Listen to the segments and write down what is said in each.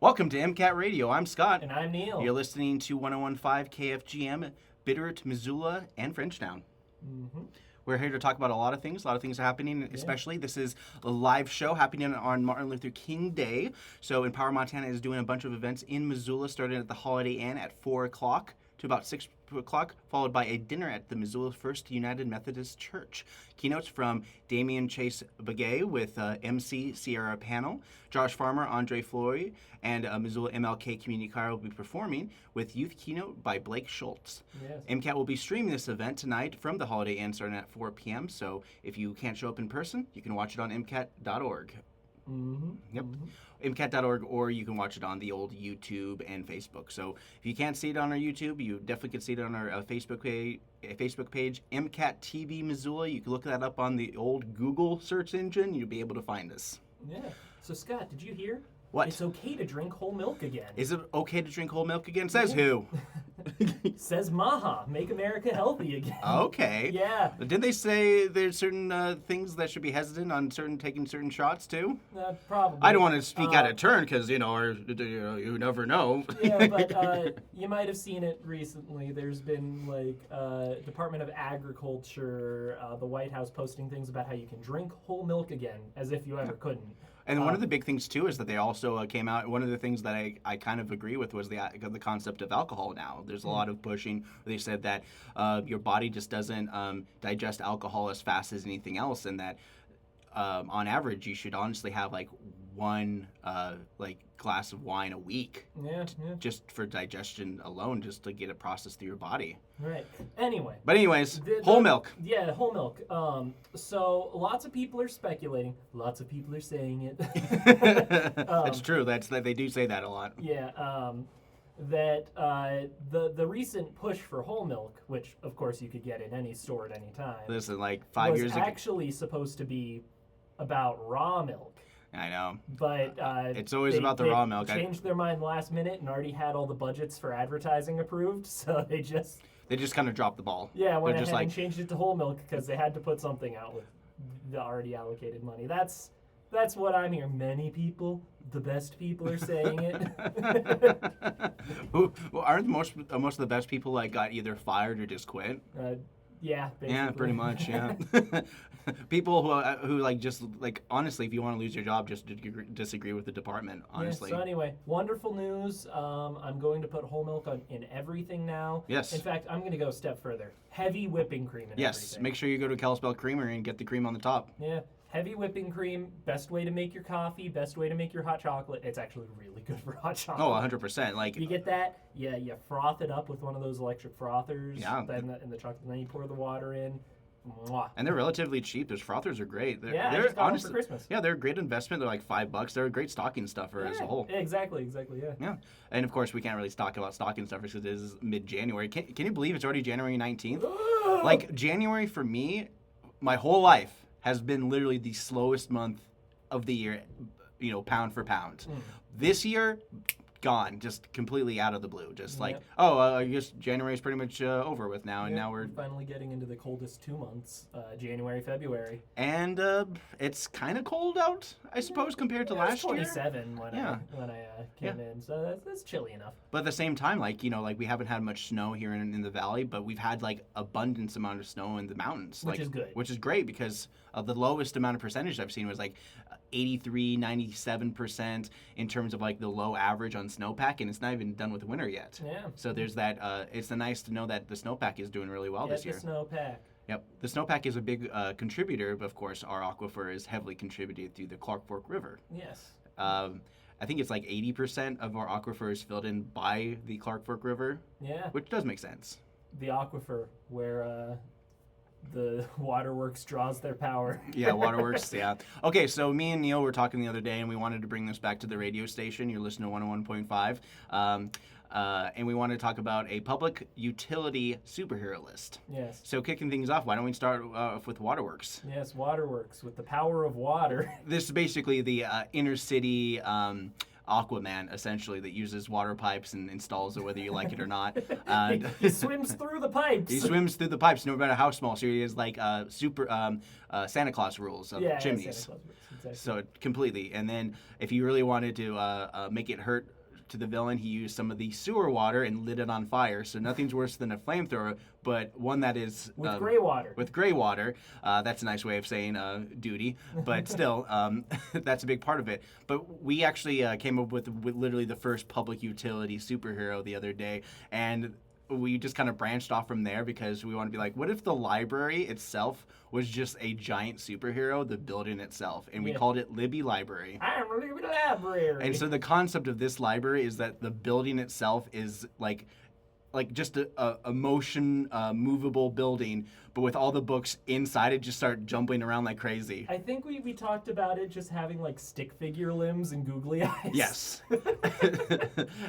Welcome to MCAT Radio. I'm Scott. And I'm Neil. You're listening to 1015 KFGM, Bittert, Missoula, and Frenchtown. Mm-hmm. We're here to talk about a lot of things. A lot of things are happening, especially this is a live show happening on Martin Luther King Day. So Empower Montana is doing a bunch of events in Missoula, starting at the Holiday Inn at 4 o'clock to about 6 o'clock, followed by a dinner at the Missoula First United Methodist Church. Keynotes from Damian Chase Begay with MC Sierra Panel, Josh Farmer, Andre Flory, and Missoula MLK Community Choir will be performing with youth keynote by Blake Schultz. Yes. MCAT will be streaming this event tonight from the Holiday Inn starting at 4 p.m. So if you can't show up in person, you can watch it on MCAT.org. Mm-hmm. Yep. Mm-hmm. MCAT.org, or you can watch it on the old YouTube and Facebook. So if you can't see it on our YouTube, you definitely can see it on our Facebook page, MCAT TV Missoula. You can look that up on the old Google search engine. You'll be able to find us. Yeah. So, Scott, did you hear? What? It's okay to drink whole milk again. Is it okay to drink whole milk again? Says who? Says Maha. Make America healthy again. Okay. Yeah. Didn't they say there's certain things that should be hesitant on taking certain shots too? Probably. I don't want to speak out of turn because you never know. Yeah, but you might have seen it recently. There's been Department of Agriculture, the White House posting things about how you can drink whole milk again, as if you ever couldn't. And one of the big things too is that they also came out. One of the things that I kind of agree with was the concept of alcohol. Now there's a lot of pushing. They said that your body just doesn't digest alcohol as fast as anything else, and that on average you should honestly have one glass of wine a week. Yeah. Just for digestion alone, just to get it processed through your body. Right. Anyway. But anyways, whole milk. Yeah, whole milk. So lots of people are speculating. Lots of people are saying it. That's true. They do say that a lot. Yeah. That the recent push for whole milk, which of course you could get in any store at any time. This is 5 years was ago. actually supposed to be about raw milk. I know. But it's always about the raw milk. They changed their mind last minute and already had all the budgets for advertising approved, so they just kind of dropped the ball. Yeah, went ahead and changed it to whole milk because they had to put something out with the already allocated money. That's what I'm hearing. Many people, the best people, are saying it. Well, aren't most of the best people got either fired or just quit? Yeah, basically. Yeah, pretty much. Yeah. People who honestly, if you want to lose your job, just disagree with the department. Honestly. Yeah, so anyway, wonderful news. I'm going to put whole milk in everything now. Yes. In fact, I'm going to go a step further. Heavy whipping cream in yes. everything. Make sure you go to Kalispell Creamery and get the cream on the top. Yeah. Heavy whipping cream, best way to make your coffee, best way to make your hot chocolate. It's actually really good for hot chocolate. Oh, 100%. You get that, you froth it up with one of those electric frothers. Yeah. In the chocolate, and then you pour the water in. Mwah. And they're relatively cheap. Those frothers are great. I just got one for Christmas. Yeah, they're a great investment. They're $5. They're a great stocking stuffer as a whole. Exactly, yeah. Yeah, and of course we can't really talk about stocking stuffers because it is mid-January. Can you believe it's already January 19th? January for me, my whole life has been literally the slowest month of the year, pound for pound. This year, gone, just completely out of the blue. Just I guess January is pretty much over with now, and now we're finally getting into the coldest 2 months, January, February. And it's kind of cold out, I suppose, compared to last year. 27 when I came in, so that's chilly enough. But at the same time, we haven't had much snow here in the valley, but we've had abundance amount of snow in the mountains, which is good. Which is great because the lowest amount of percentage I've seen was 83, 97% in terms of the low average on snowpack, and it's not even done with winter yet. Yeah. So there's that. It's nice to know that the snowpack is doing really well this year. The snowpack. Yep. The snowpack is a big contributor, but of course our aquifer is heavily contributed through the Clark Fork River. Yes. I think it's 80% of our aquifer is filled in by the Clark Fork River. Yeah. Which does make sense. The aquifer, where the waterworks draws their power. Yeah, waterworks, yeah. Okay, so me and Neil were talking the other day, and we wanted to bring this back to the radio station. You're listening to 101.5. And we want to talk about a public utility superhero list. Yes. So kicking things off, why don't we start off with Waterworks? Yes, Waterworks, with the power of water. This is basically the inner city Aquaman, essentially, that uses water pipes and installs it whether you like it or not. He swims through the pipes. He swims through the pipes, no matter how small. So he is like super Santa Claus rules of chimneys. Santa Claus rules, exactly. So completely. And then if you really wanted to make it hurt to the villain, he used some of the sewer water and lit it on fire. So nothing's worse than a flamethrower, but one that is with gray water. With gray water, that's a nice way of saying duty, but still, that's a big part of it. But we actually came up with literally the first public utility superhero the other day, and we just kind of branched off from there because we want to be like, what if the library itself was just a giant superhero, the building itself? And we called it Libby Library. I'm a Libby Library. And so the concept of this library is that the building itself is like just a motion movable building, but with all the books inside it just start jumping around like crazy. I think we talked about it just having like stick figure limbs and googly eyes. Yes.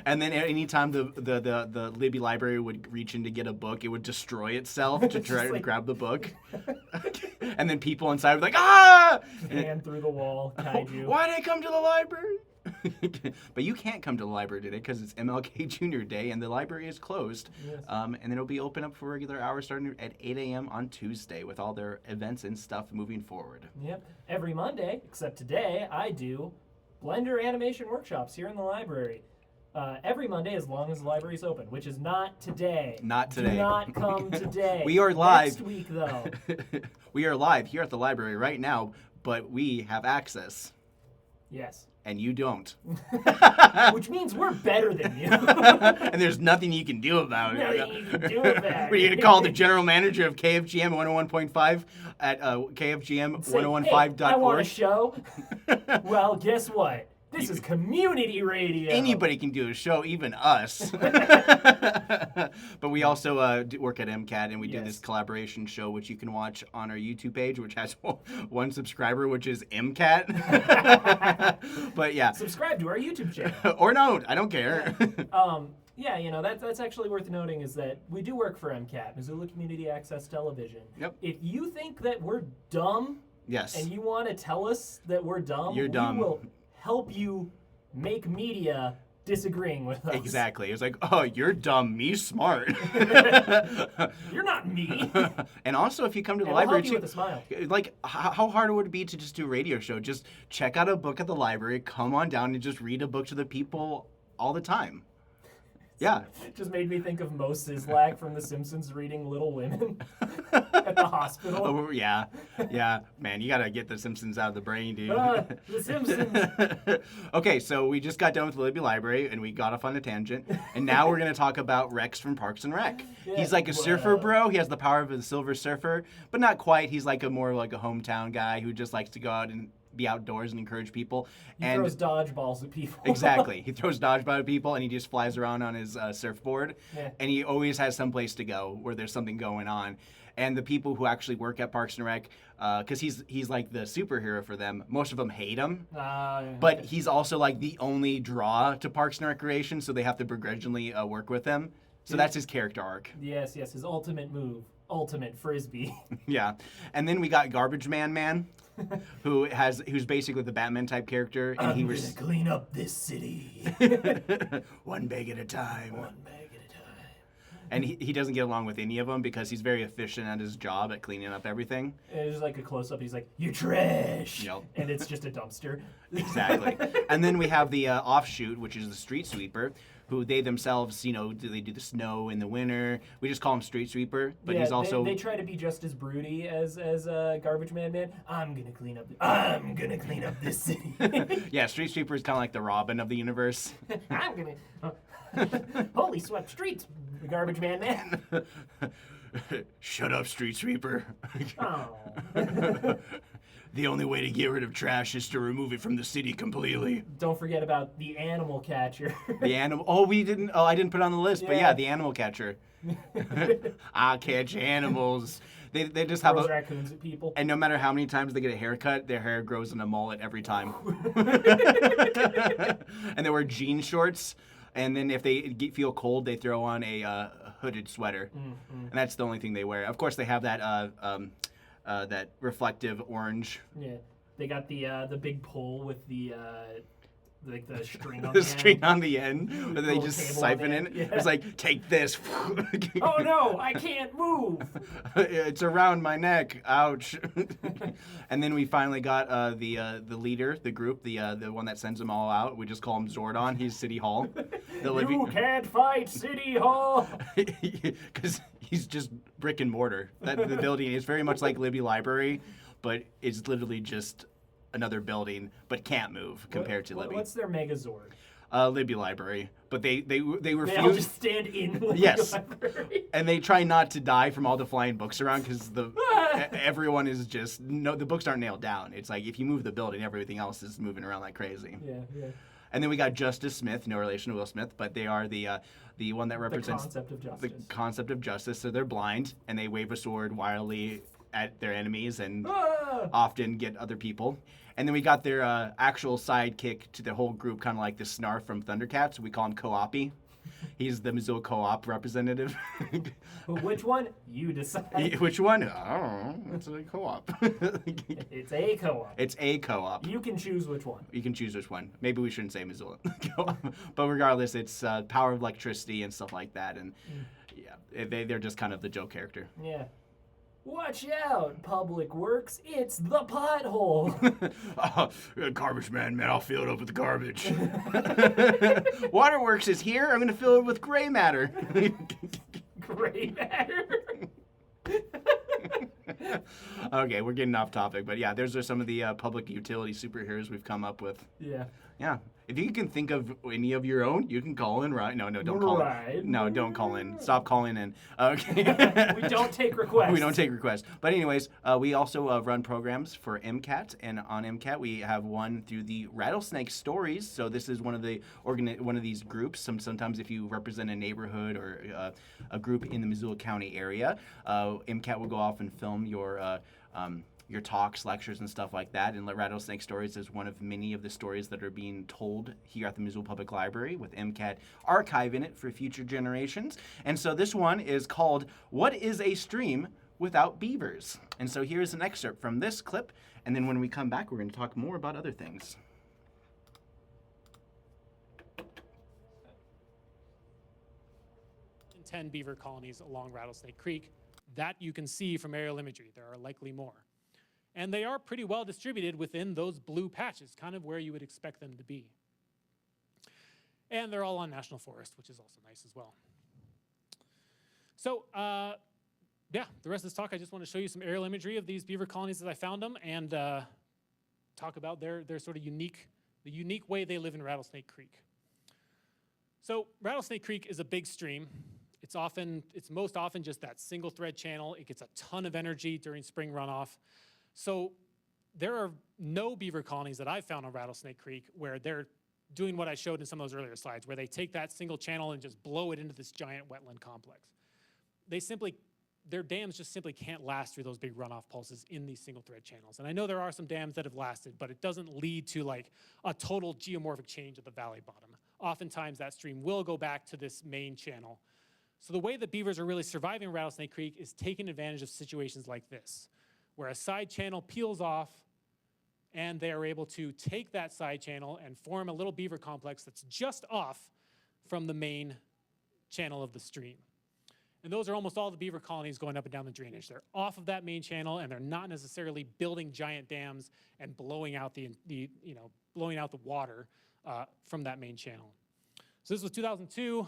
And then anytime the Libby Library would reach in to get a book, it would destroy itself to try to grab the book. And then people inside would be like, ah! Hand through the wall, kaiju. Why did I come to the library? But you can't come to the library today because it's MLK Junior Day and the library is closed. Yes. And then it'll be open up for regular hours starting at 8 a.m. on Tuesday with all their events and stuff moving forward. Yep. Every Monday, except today, I do Blender animation workshops here in the library. Every Monday as long as the library's open, which is not today. Not today. Do not come today. We are live. Next week, though. We are live here at the library right now, but we have access. Yes. And you don't. Which means we're better than you. And there's nothing you can do about it. Nothing you can do about it. We're going to call the general manager of KFGM 101.5 at kfgm101.5.org. Hey, I want a show. Well, guess what? This is community radio. Anybody can do a show, even us. But we also work at MCAT, and we do this collaboration show, which you can watch on our YouTube page, which has one subscriber, which is MCAT. But yeah. Subscribe to our YouTube channel. Or don't. I don't care. Yeah, you know, that's actually worth noting is that we do work for MCAT, Missoula Community Access Television. Yep. If you think that we're dumb and you want to tell us that we're dumb, you're dumb. We will help you make media disagreeing with us. Exactly. It was like, oh, you're dumb, me smart. You're not me. And also, if you come to the we'll library help you with a smile. like, how hard would it be to just do a radio show? Just check out a book at the library, come on down, and just read a book to the people all the time. Yeah. Just made me think of Mo Sislak from The Simpsons reading Little Women at the hospital. Oh, yeah. Yeah. Man, you got to get The Simpsons out of the brain, dude. The Simpsons. Okay, so we just got done with the Libby Library, and we got off on a tangent. And now we're going to talk about Rex from Parks and Rec. Yeah. He's like a surfer bro. He has the power of a Silver Surfer, but not quite. He's like more like a hometown guy who just likes to go out and be outdoors and encourage people. He throws dodgeballs at people. Exactly. He throws dodgeball at people, and he just flies around on his surfboard. Yeah. And he always has some place to go where there's something going on. And the people who actually work at Parks and Rec, because he's like the superhero for them, most of them hate him. But he's also like the only draw to Parks and Recreation, so they have to begrudgingly work with him. So that's his character arc. Yes, his ultimate move. Ultimate Frisbee. Yeah. And then we got Garbage Man, who's basically the Batman type character, and I'm gonna clean up this city. One bag at a time. One bag at a time. And he doesn't get along with any of them because he's very efficient at his job at cleaning up everything. And there's like a close up. He's like, "You trash," Yep. And it's just a dumpster. Exactly. And then we have the offshoot, which is the street sweeper, who they themselves, they do the snow in the winter. We just call him street sweeper, but he's also they try to be just as broody as Garbage Man. I'm gonna clean up this city. Yeah, street sweeper is kind of like the Robin of the universe. I'm gonna holy swept streets, the Garbage Man. Shut up, street sweeper. Oh. The only way to get rid of trash is to remove it from the city completely. Don't forget about the animal catcher. The animal. Oh, I didn't put it on the list, but yeah, the animal catcher. I catch animals. They just have raccoons at people. And no matter how many times they get a haircut, their hair grows in a mullet every time. And they wear jean shorts. And then if they feel cold, they throw on a hooded sweater. And that's the only thing they wear. Of course, they have that reflective orange. Yeah, they got the big pole with the like the string on the the string end. on the end, where they Little just cable on siphon the in. end, yeah. It's like, take this. Oh no, I can't move. It's around my neck. Ouch. And then we finally got the leader, the group, the one that sends them all out. We just call him Zordon. He's City Hall. You can't fight City Hall. Because he's just brick and mortar. The building is very much like Libby Library, but it's literally just another building, but can't move compared to Libby. What's their Megazord? Libby Library, but they refuse. They all just stand in Libby Yes. Library. And they try not to die from all the flying books around because everyone is just the books aren't nailed down. It's like if you move the building, everything else is moving around like crazy. Yeah. And then we got Justice Smith, no relation to Will Smith, but they are the one that represents the concept of justice. The concept of justice. So they're blind and they wave a sword wildly at their enemies and often get other people. And then we got their actual sidekick to the whole group, kind of like the Snarf from Thundercats. We call him Co-Oppy. He's the Missoula Co-op representative. Which one? You decide. Which one? I don't know. It's a co-op. It's a co-op. It's a co-op. You can choose which one. You can choose which one. Maybe we shouldn't say Missoula Co-op. But regardless, it's power of electricity and stuff like that. And yeah, they're just kind of the Joe character. Yeah. Watch out, Public Works. It's the pothole. Garbage man, I'll fill it up with the garbage. Waterworks is here. I'm going to fill it with gray matter. Gray matter. Okay, we're getting off topic, but yeah, those are some of the public utility superheroes we've come up with. Yeah. If you can think of any of your own, you can call in, right? No, don't call in. No, don't call in. Stop calling in. Okay. We don't take requests. We don't take requests. But anyways, we also run programs for MCAT, and on MCAT we have one through the Rattlesnake Stories. So this is one of these groups. Sometimes if you represent a neighborhood or a group in the Missoula County area, MCAT will go off and film your talks, lectures, and stuff like that. And Rattlesnake Stories is one of many of the stories that are being told here at the Missoula Public Library with MCAT archiving it for future generations. And so this one is called, What is a Stream Without Beavers? And so here's an excerpt from this clip. And then when we come back, we're going to talk more about other things. 10 beaver colonies along Rattlesnake Creek. That you can see from aerial imagery. There are likely more. And they are pretty well distributed within those blue patches, kind of where you would expect them to be. And they're all on national forest, which is also nice as well. So, yeah, the rest of this talk, I just want to show you some aerial imagery of these beaver colonies as I found them and talk about their sort of the unique way they live in Rattlesnake Creek. So, Rattlesnake Creek is a big stream. It's most often just that single thread channel. It gets a ton of energy during spring runoff. So there are no beaver colonies that I've found on Rattlesnake Creek where they're doing what I showed in some of those earlier slides, where they take that single channel and just blow it into this giant wetland complex. Their dams just simply can't last through those big runoff pulses in these single thread channels. And I know there are some dams that have lasted, but it doesn't lead to like a total geomorphic change at the valley bottom. Oftentimes that stream will go back to this main channel. So the way that beavers are really surviving Rattlesnake Creek is taking advantage of situations like this, where a side channel peels off and they are able to take that side channel and form a little beaver complex that's just off from the main channel of the stream. And those are almost all the beaver colonies going up and down the drainage. They're off of that main channel and they're not necessarily building giant dams and blowing out the water from that main channel. So this was 2002.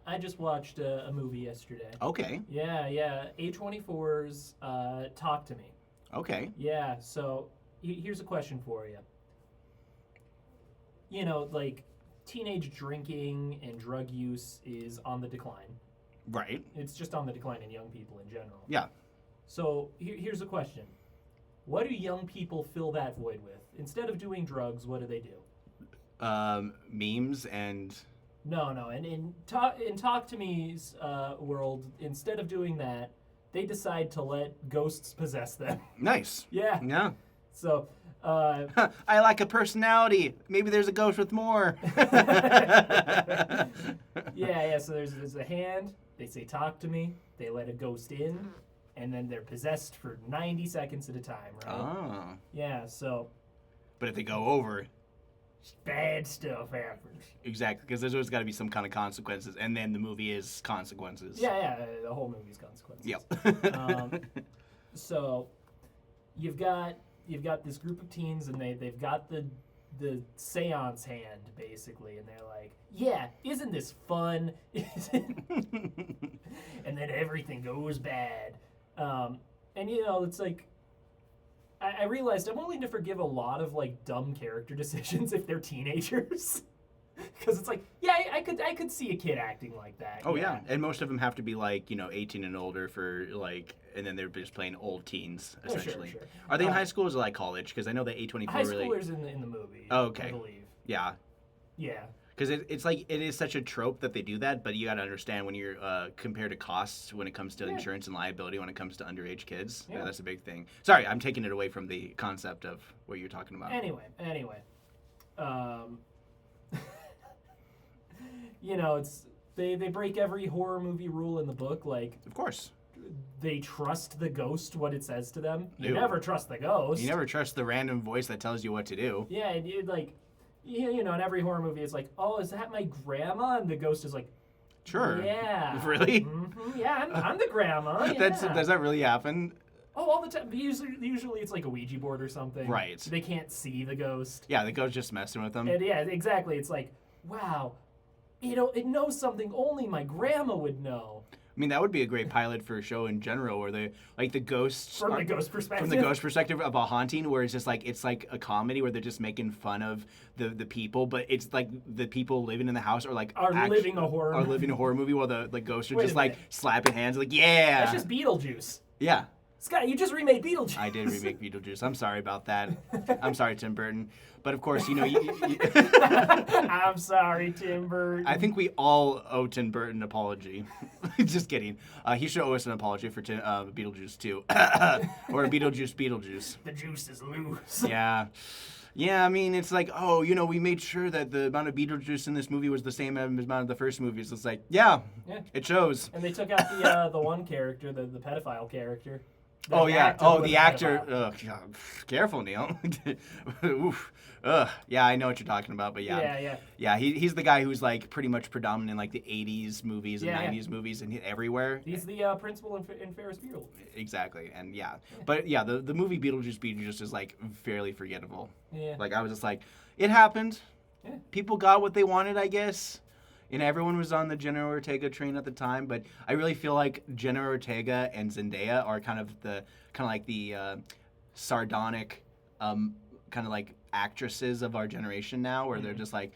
I just watched a movie yesterday. Okay. Yeah. A24's Talk to Me. Okay. Yeah, so here's a question for you. You know, like, teenage drinking and drug use is on the decline. Right. It's just on the decline in young people in general. Yeah. So here's a question. What do young people fill that void with? Instead of doing drugs, what do? Memes and... No. And in Talk to Me's world, instead of doing that, they decide to let ghosts possess them. Nice. Yeah. Yeah. So... I like a personality. Maybe there's a ghost with more. yeah. So there's a hand. They say, "Talk to me." They let a ghost in, and then they're possessed for 90 seconds at a time, right? Oh. Yeah. So But if they go over, bad stuff happens. exactly, because there's always got to be some kind of consequences, and then the movie is consequences. Yeah. The whole movie's consequences. Yep. So you've got this group of teens, and they've got the seance hand basically, and they're like, yeah, isn't this fun? And then everything goes bad. And you know, it's like I realized I'm willing to forgive a lot of like dumb character decisions if they're teenagers. Because it's like, yeah, I could see a kid acting like that. Oh yeah, and most of them have to be like 18 and older for like, and then they're just playing old teens essentially. Sure. Are they in high school or is it like college? Because I know that A24 High really. schoolers in the movie. Oh, okay. I believe. Yeah, Yeah. because it's like it is such a trope that they do that, but you got to understand when you're compared to costs when it comes to insurance and liability when it comes to underage kids. Yeah, that's a big thing. Sorry, I'm taking it away from the concept of what you're talking about. Anyway. You know, it's they break every horror movie rule in the book. Like, Of course. they trust the ghost what it says to them. You Ew. never trust the ghost. You never trust the random voice that tells you what to do. Yeah, and you know, in every horror movie, it's like, oh, is that my grandma? And the ghost is like, Sure. yeah, Really? yeah, I'm the grandma. Yeah. Does that really happen? Oh, all the time. Usually it's like a Ouija board or something. Right. They can't see the ghost. Yeah, the ghost just messing with them. And yeah, exactly. It's like, wow, it knows something only my grandma would know. I mean, that would be a great pilot for a show in general, where they like the ghosts From the ghost perspective. From the ghost perspective of a haunting, where it's just like a comedy where they're just making fun of the people, but it's like the people living in the house are like living a horror movie while the ghosts are Wait just a like minute. slapping hands, like yeah. That's just Beetlejuice. Yeah. Scott, you just remade Beetlejuice. I did remake Beetlejuice. I'm sorry about that. I'm sorry, Tim Burton. But of course, I'm sorry, Tim Burton. I think we all owe Tim Burton an apology. Just kidding. He should owe us an apology for Beetlejuice too, or Beetlejuice. The juice is loose. Yeah. Yeah, I mean, it's like, oh, we made sure that the amount of Beetlejuice in this movie was the same amount of the first movie. So it's like, yeah. It shows. And they took out the one character, the pedophile character. Oh, yeah. Oh, the actor. pedophile. Ugh, careful, Neil. Oof. Yeah, I know what you're talking about, but yeah. Yeah. Yeah, he's the guy who's like pretty much predominant in like the 80s movies and Yeah, 90s movies and everywhere. He's the principal in Ferris Bueller. Exactly, and yeah. But yeah, the movie Beetlejuice is like fairly forgettable. Yeah. Like I was just like, it happened. Yeah. People got what they wanted, I guess. And everyone was on the Jenna Ortega train at the time, but I really feel like Jenna Ortega and Zendaya are kind of like the sardonic kind of like actresses of our generation now, where they're just like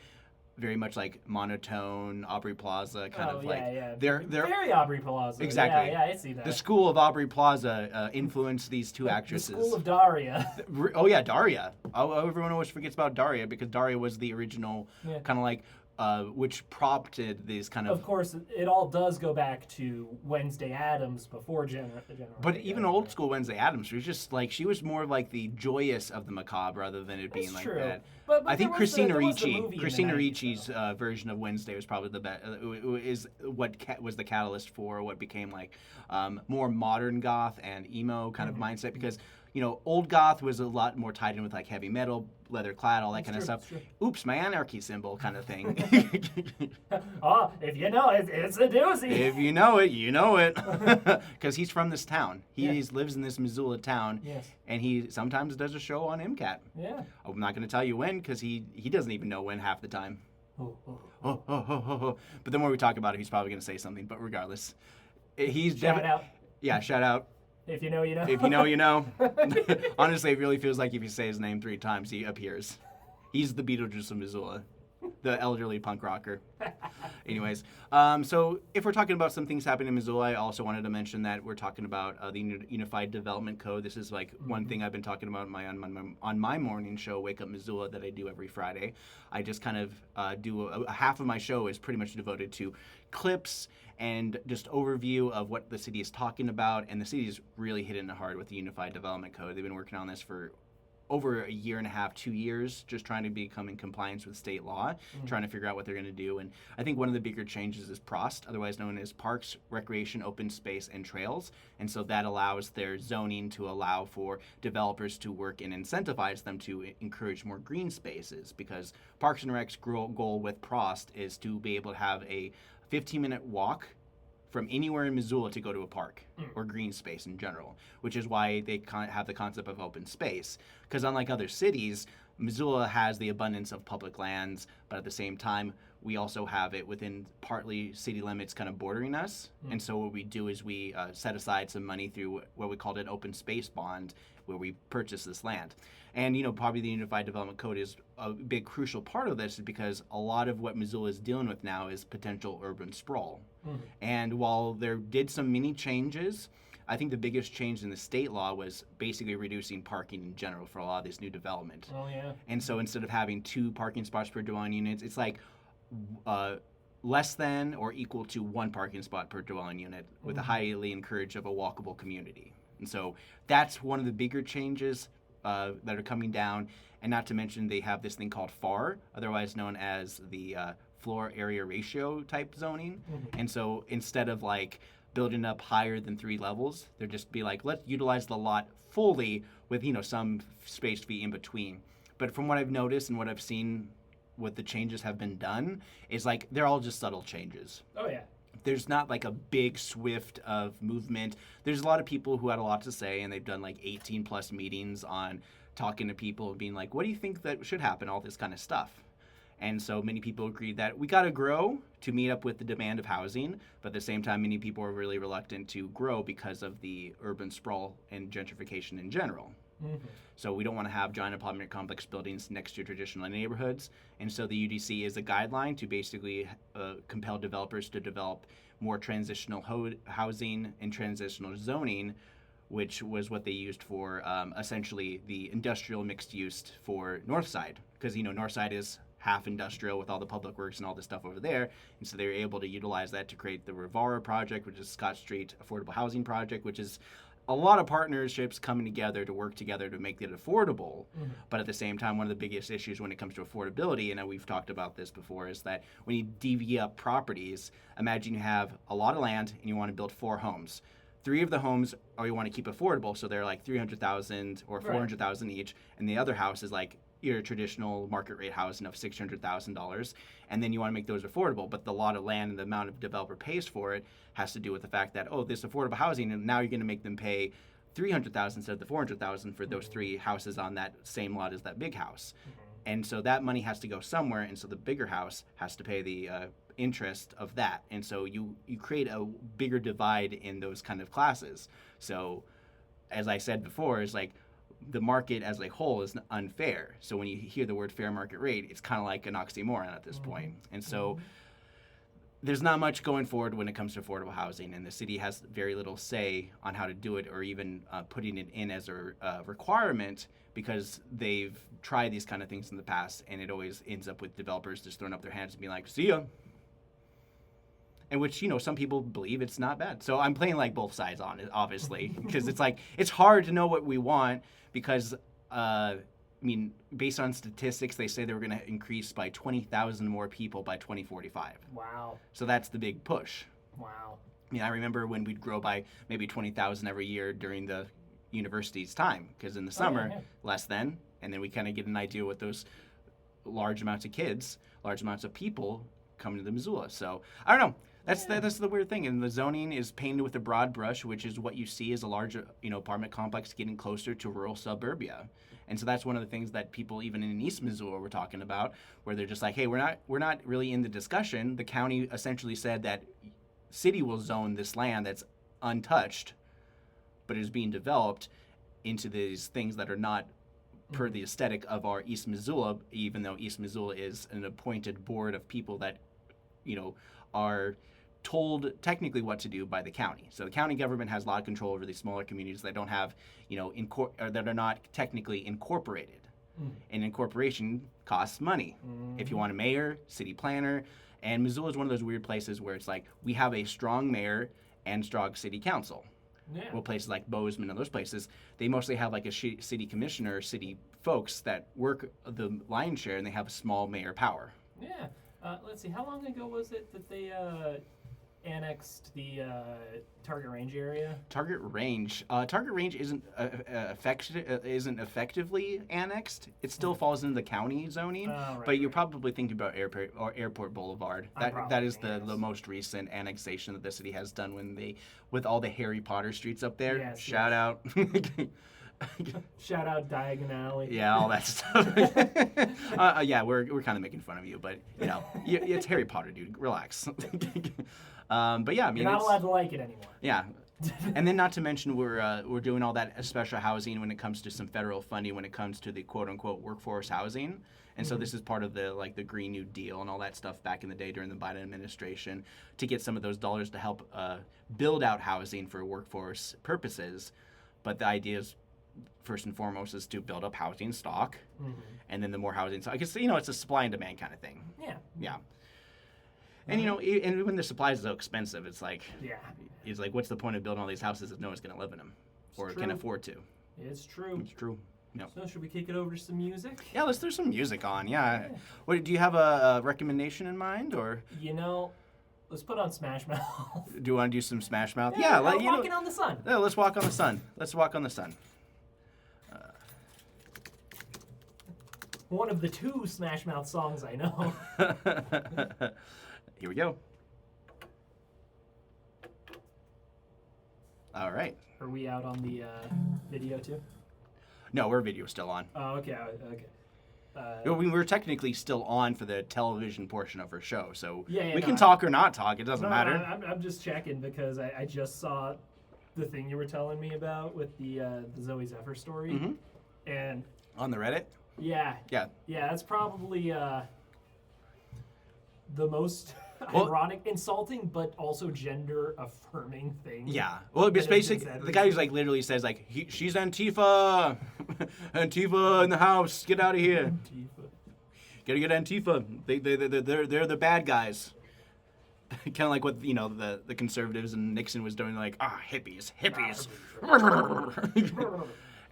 very much like monotone Aubrey Plaza kind of like they're very Aubrey Plaza. Exactly. Yeah, I see that. The school of Aubrey Plaza influenced these two actresses. The school of Daria. Oh yeah, Daria. Everyone always forgets about Daria because Daria was the original kind of like which prompted these kind of. Of course, it all does go back to Wednesday Addams before General. But even old school Wednesday Addams was just like she was more like the joyous of the macabre rather than it being like true. that. But I think Christina Ricci, Christina Ricci's version of Wednesday was probably the best. Is what was the catalyst for what became like more modern goth and emo kind of mindset because. Old goth was a lot more tied in with like heavy metal, leather clad, all that kind of stuff. Oops, my anarchy symbol kind of thing. Oh, if you know it, it's a doozy. If you know it, you know it. Because he's from this town. He lives in this Missoula town. Yes. And he sometimes does a show on MCAT. Yeah. I'm not going to tell you when because he doesn't even know when half the time. Oh, oh, But the more we talk about it, he's probably going to say something. But regardless, he's Shout out. Yeah, shout out. If you know, you know. If you know, you know. Honestly, it really feels like if you say his name 3 times, he appears. He's the Beetlejuice of Missoula, the elderly punk rocker. Anyways, so if we're talking about some things happening in Missoula, I also wanted to mention that we're talking about the Unified Development Code. This is like one thing I've been talking about on my morning show, Wake Up Missoula, that I do every Friday. I just kind of do a half of my show is pretty much devoted to clips and just overview of what the city is talking about. And the city is really hitting it hard with the Unified Development Code. They've been working on this for over a year and a half, 2 years, just trying to become in compliance with state law, trying to figure out what they're going to do. And I think one of the bigger changes is PROST, otherwise known as Parks, Recreation, Open Space, and Trails. And so that allows their zoning to allow for developers to work and incentivize them to encourage more green spaces, because Parks and Rec's goal with PROST is to be able to have a 15-minute walk from anywhere in Missoula to go to a park or green space in general, which is why they have the concept of open space. Because unlike other cities, Missoula has the abundance of public lands, but at the same time, we also have it within partly city limits kind of bordering us. And so what we do is we set aside some money through what we called an open space bond, where we purchase this land. And, probably the Unified Development Code is a big crucial part of this, because a lot of what Missoula is dealing with now is potential urban sprawl. And while there did some mini changes, I think the biggest change in the state law was basically reducing parking in general for a lot of this new development. Oh, yeah. And so instead of having 2 parking spots per dwelling unit, it's like less than or equal to 1 parking spot per dwelling unit, with a highly encouraged of a walkable community. And so that's one of the bigger changes that are coming down. And not to mention, they have this thing called FAR, otherwise known as the floor area ratio type zoning. And so instead of like building up higher than 3 levels, they're just be like, let's utilize the lot fully with some space to be in between. But from what I've noticed and what I've seen, what the changes have been done is like they're all just subtle changes. Oh, yeah. There's not like a big swift of movement. There's a lot of people who had a lot to say, and they've done like 18 plus meetings on talking to people and being like, what do you think that should happen, all this kind of stuff. And so many people agreed that we got to grow to meet up with the demand of housing, but at the same time, many people are really reluctant to grow because of the urban sprawl and gentrification in general. So we don't want to have giant apartment complex buildings next to traditional neighborhoods. And so the UDC is a guideline to basically compel developers to develop more transitional housing and transitional zoning, which was what they used for essentially the industrial mixed use for Northside. Because, Northside is half industrial with all the public works and all this stuff over there. And so they were able to utilize that to create the Rivara project, which is Scott Street Affordable Housing Project, which is a lot of partnerships coming together to work together to make it affordable. But at the same time, one of the biggest issues when it comes to affordability, and we've talked about this before, is that when you DV up properties, imagine you have a lot of land and you want to build 4 homes. 3 of the homes you want to keep affordable, so they're like $300,000 or $400,000 each, and the other house is like your traditional market rate housing of $600,000, and then you want to make those affordable, but the lot of land and the amount of developer pays for it has to do with the fact that, this affordable housing, and now you're going to make them pay $300,000 instead of the $400,000 for those 3 houses on that same lot as that big house. And so that money has to go somewhere, and so the bigger house has to pay the interest of that. And so you create a bigger divide in those kind of classes. So as I said before, is like the market as a whole is unfair. So when you hear the word fair market rate, it's kind of like an oxymoron at this point. And so there's not much going forward when it comes to affordable housing, and the city has very little say on how to do it, or even putting it in as a requirement, because they've tried these kind of things in the past, and it always ends up with developers just throwing up their hands and being like, see ya. And which, some people believe it's not bad. So I'm playing like both sides on it, obviously, because it's like, it's hard to know what we want, because, based on statistics, they say they were going to increase by 20,000 more people by 2045. Wow. So that's the big push. Wow. I remember when we'd grow by maybe 20,000 every year during the university's time, because in the summer, less than, and then we kind of get an idea what those large amounts of kids, large amounts of people coming to the Missoula. So I don't know. That's the weird thing, and the zoning is painted with a broad brush, which is what you see as a large apartment complex getting closer to rural suburbia, and so that's one of the things that people even in East Missoula were talking about, where they're just like, hey, we're not really in the discussion. The county essentially said that city will zone this land that's untouched, but is being developed into these things that are not per the aesthetic of our East Missoula, even though East Missoula is an appointed board of people that, are told technically what to do by the county. So the county government has a lot of control over these smaller communities that don't have, or that are not technically incorporated. And incorporation costs money. If you want a mayor, city planner, and Missoula is one of those weird places where it's like we have a strong mayor and strong city council. Yeah. Well, places like Bozeman and those places, they mostly have like a city commissioner, city folks that work the lion's share, and they have a small mayor power. Yeah. Let's see. How long ago was it that they annexed the Target Range area? Target Range isn't effectively annexed. It still falls into the county zoning, but you're probably thinking about Airport Boulevard. That is the most recent annexation that the city has done with all the Harry Potter streets up there. Yes, Shout out. Shout out Diagon Alley. Yeah, all that stuff. Yeah, we're kind of making fun of you, but it's Harry Potter, dude. Relax. But yeah, I mean, you're not allowed to like it anymore. Yeah, and then not to mention we're doing all that special housing when it comes to some federal funding when it comes to the quote unquote workforce housing, and so this is part of the Green New Deal and all that stuff back in the day during the Biden administration to get some of those dollars to help build out housing for workforce purposes, but the idea is first and foremost is to build up housing stock, and then the more housing stock, I guess it's a supply and demand kind of thing. Yeah. And and when the supply is so expensive, it's like, what's the point of building all these houses if no one's going to live in them or can afford to? It's true. It's true. Yep. So should we kick it over to some music? Yeah, let's throw some music on. Yeah. What do you have a recommendation in mind, or? Let's put on Smash Mouth. Do you want to do some Smash Mouth? Yeah, Walking on the Sun. Yeah, let's walk on the sun. Let's walk on the sun. One of the two Smash Mouth songs I know. Here we go. All right. Are we out on the video too? No, our video's still on. Oh, okay. We're technically still on for the television portion of our show, so we can no, talk or not talk. It doesn't matter. I'm just checking because I just saw the thing you were telling me about with the Zoe Zephyr story, and on the Reddit. Yeah. That's probably the most ironic, insulting, but also gender affirming thing. Yeah. Well, it's basically the guy who's literally says she's Antifa, Antifa in the house. Get out of here. Antifa. Gotta get Antifa. They're the bad guys. Kind of like what the conservatives and Nixon was doing, hippies.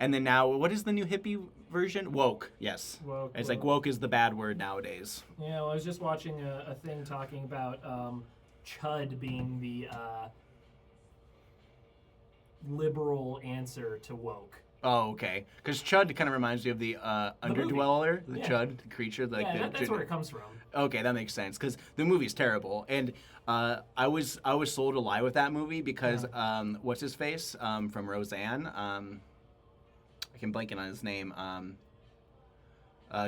And then now, what is the new hippie version? Woke, yes. Woke. It's woke is the bad word nowadays. Yeah, well, I was just watching a thing talking about chud being the liberal answer to woke. Oh, okay. Because chud kind of reminds me of the underdweller, the chud, the creature. That's where it comes from. Okay, that makes sense. Because the movie's terrible. And I was sold a lie with that movie because, what's his face from Roseanne? I'm blanking on his name.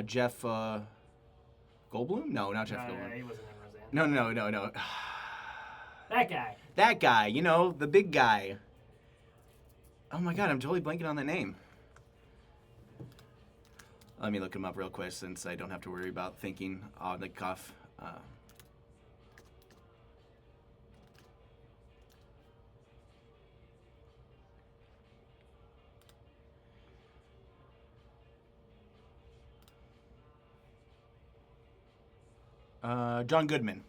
Jeff Goldblum? No, not Jeff Goldblum. No, he wasn't in Roseanne. No. That guy. That guy, the big guy. Oh my god, I'm totally blanking on that name. Let me look him up real quick since I don't have to worry about thinking on the cuff. John Goodman.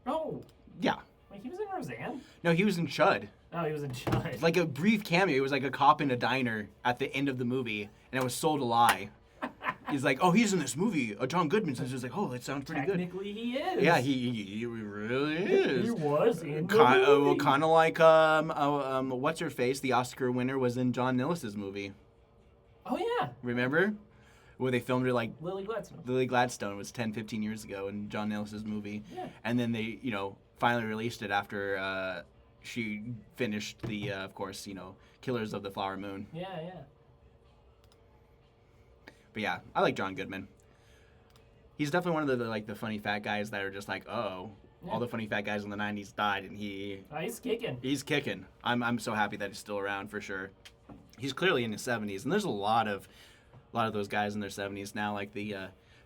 Oh. Yeah. Wait, he was in Roseanne? No, he was in Chud. Oh, he was in Chud. Like a brief cameo. He was like a cop in a diner at the end of the movie, and it was sold a lie. He's like, oh, he's in this movie. John Goodman. So he's like, oh, that sounds pretty good. Technically, he is. Yeah, he really is. He was in the movie. Well, kind of like what's her face? The Oscar winner was in John Nillis's movie. Oh yeah. Remember? Where they filmed her Lily Gladstone. Lily Gladstone was 10, 15 years ago in John Nillis's movie. Yeah. And then they, finally released it after she finished the, of course, Killers of the Flower Moon. Yeah. But yeah, I like John Goodman. He's definitely one of the funny fat guys that are just like, oh, all the funny fat guys in the 90s died, and he's kicking. He's kicking. I'm so happy that he's still around for sure. He's clearly in his 70s, and there's a lot of those guys in their 70s now, like the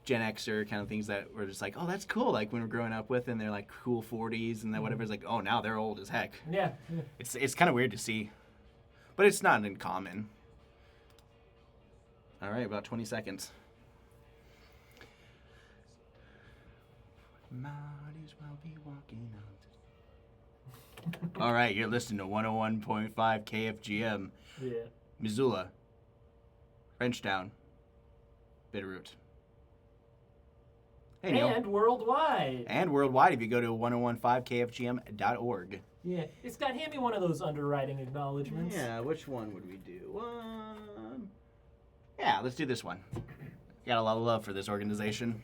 Gen Xer kind of things that were just like, oh, that's cool. Like when we're growing up with, and they're like cool 40s, and then whatever. It's like, oh, now they're old as heck. Yeah. It's kind of weird to see, but it's not uncommon. All right, about 20 seconds. Might as well be walking out. All right, you're listening to 101.5 KFGM. Yeah. Missoula, Frenchtown, Bitterroot. Hey, Neil. And worldwide. And worldwide if you go to 1015kfgm.org. Yeah. Scott, hand me one of those underwriting acknowledgments. Yeah, which one would we do? Yeah, let's do this one. Got a lot of love for this organization.